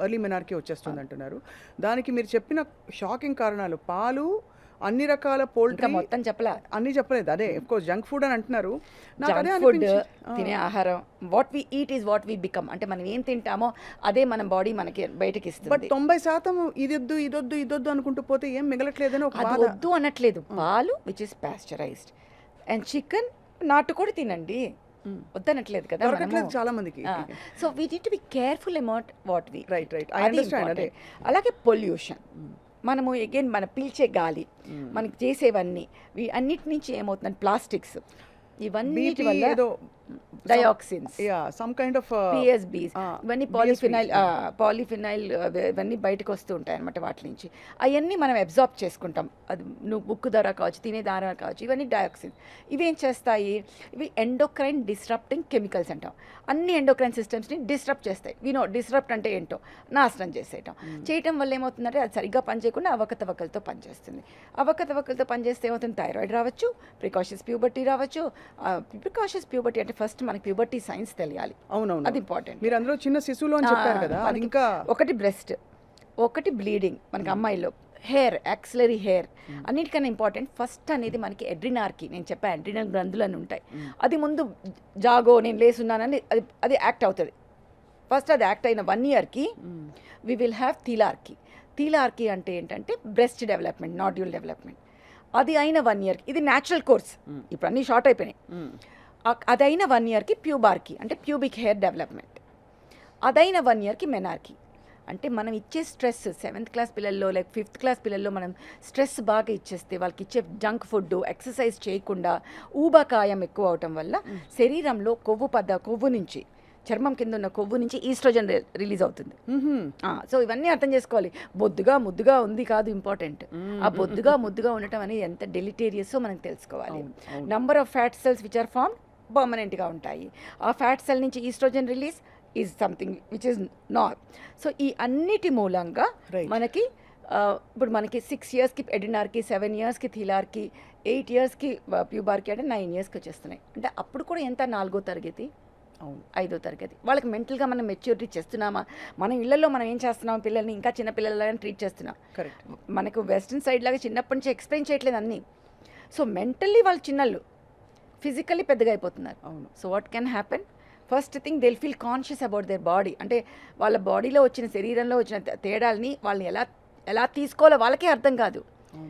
Early menarche వచ్చేస్తుంది అంటున్నారు. దానికి మీరు చెప్పిన షాకింగ్ కారణాలు పాలు, అన్ని రకాల ఇంకా పోల్ట్రీ మొత్తం చెప్పలా. అన్నీ చెప్పలేదు. అదే కోర్స్ జంక్ ఫుడ్ అని అంటున్నారు. నాకు అదే జంక్ ఫుడ్, అనిపించింది. తినే ఆహారం, what we eat is what we become. అంటే మనం ఏం తింటామో అదే మన బాడీ మనకి బయటకి బట్ ఇస్తుంది. 90% ఇదొద్దు ఇదొద్దు ఇదొద్దు అనుకుంటూ పోతే ఏం మిగలట్లేదని ఒక అది బాధ. వద్దు అనట్లేదు. పాలు which is pasteurised and chicken నాటుకోడి తినండి, వద్దనట్లేదు కదా దొరకట్లేదు చాలా మందికి. So we need to be careful about what we. Right right I understand. అదే అలాగే పొల్యూషన్, మనము అగైన్ మన పీల్చే గాలి, మనకి చేసేవన్నీ అన్నిటి నుంచి ఏమవుతుందంటే ప్లాస్టిక్స్, ఇవన్నీ వల్ల ఏదో dioxins, some kind of PSBs, ఇవన్నీ పాలిఫినైల్ ఇవన్నీ బయటకు వస్తూ ఉంటాయి అనమాట. వాటి నుంచి అవన్నీ మనం అబ్జార్బ్ చేసుకుంటాం. అది నువ్వు బుక్ ద్వారా కావచ్చు, తినే ద్వారా కావచ్చు, ఇవన్నీ డయాక్సిన్స్. ఇవేం చేస్తాయి? ఇవి ఎండోక్రైన్ డిస్రప్టింగ్ కెమికల్స్ అంటాం. అన్ని ఎండోక్రైన్ సిస్టమ్స్ని డిస్రప్ట్ చేస్తాయి. డిస్రప్ట్ అంటే ఏంటో నాశనం చేసేయటం. చేయటం వల్ల ఏమవుతుందంటే అది సరిగ్గా పనిచేయకుండా అవకతవకలతో పనిచేస్తుంది. అవకతవకలతో పనిచేస్తే ఏమవుతుంది? థైరాయిడ్ రావచ్చు, ప్రికాషస్ ప్యూబర్టీ రావచ్చు. ప్రికాషస్ ప్యూబర్టీ అంటే ఫస్ట్ మనకి ప్యూబర్టీ సైన్స్ తెలియాలి. అవునవును, అది ఇంపార్టెంట్. మీరు అందులో చిన్న శిశువులో అని చెప్పారు కదా, అది ఇంకా ఒకటి బ్రెస్ట్, ఒకటి బ్లీడింగ్ మనకి అమ్మాయిలో, హెయిర్, యాక్సిలరీ హెయిర్, అన్నిటికన్నా ఇంపార్టెంట్ ఫస్ట్ అనేది మనకి ఎడ్రినార్కి. నేను చెప్పాను ఎడ్రినల్ గ్రంథులు అని ఉంటాయి. అది ముందు జాగో నేను లేసున్నానని అది యాక్ట్ అవుతుంది. ఫస్ట్ అది యాక్ట్ అయిన 1 yearకి వి విల్ హ్యావ్ థీలార్కీ. థీలార్కీ అంటే ఏంటంటే బ్రెస్ట్ డెవలప్మెంట్, నాడ్యూల్ డెవలప్మెంట్. అది అయిన 1 yearకి, ఇది న్యాచురల్ కోర్స్, ఇప్పుడు అన్నీ షార్ట్ అయిపోయినాయి. అదైన 1 yearకి ప్యూబార్కీ అంటే ప్యూబిక్ హెయిర్ డెవలప్మెంట్. అదైన 1 yearకి మెనార్కీ. అంటే మనం ఇచ్చే స్ట్రెస్ 7th క్లాస్ పిల్లల్లో లేక 5th క్లాస్ పిల్లల్లో మనం స్ట్రెస్ బాగా ఇచ్చేస్తే, వాళ్ళకి ఇచ్చే జంక్ ఫుడ్, ఎక్సర్సైజ్ చేయకుండా ఊబకాయం ఎక్కువ అవటం వల్ల శరీరంలో కొవ్వు నుంచి, చర్మం కింద ఉన్న కొవ్వు నుంచి ఈస్ట్రోజన్ రిలీజ్ అవుతుంది. సో ఇవన్నీ అర్థం చేసుకోవాలి. ముద్దుగా ఉంది కాదు ఇంపార్టెంట్, ఆ ముద్దుగా ఉండటం అనేది ఎంత డెలిటేరియస్సో మనకు తెలుసుకోవాలి. Number of fat cells which are form పర్మనెంట్గా ఉంటాయి. ఆ ఫ్యాట్ సెల్ నుంచి oestrogen release is something which is not. So ఈ అన్నిటి మూలంగా మనకి ఇప్పుడు మనకి 6 yearsకి ఎడినార్కి, 7 yearsకి థీలార్కి, 8 yearsకి ప్యూబార్కి, అంటే 9 yearsకి వచ్చేస్తున్నాయి. అంటే అప్పుడు కూడా ఎంత 4వ తరగతి, 5వ తరగతి. వాళ్ళకి మెంటల్గా మనం మెచ్యూరిటీ చేస్తున్నామా? మన ఇళ్లలో మనం ఏం చేస్తున్నాం? పిల్లల్ని ఇంకా చిన్న పిల్లలలాగా ట్రీట్ చేస్తున్నాం. కరెక్ట్. మనకు వెస్ట్రన్ సైడ్ లాగా చిన్నప్పటి నుంచి ఎక్స్ప్లెయిన్ చేయట్లేదు అన్నీ. సో మెంటల్లీ వాళ్ళు చిన్నళ్ళు, ఫిజికల్లీ పెద్దగా అయిపోతున్నారు. అవును. So what can happen? First thing they feel conscious about their body. అంటే వాళ్ళ బాడీలో వచ్చిన, శరీరంలో వచ్చిన తేడాలని వాళ్ళని ఎలా తీసుకోవాలో వాళ్ళకే అర్థం కాదు.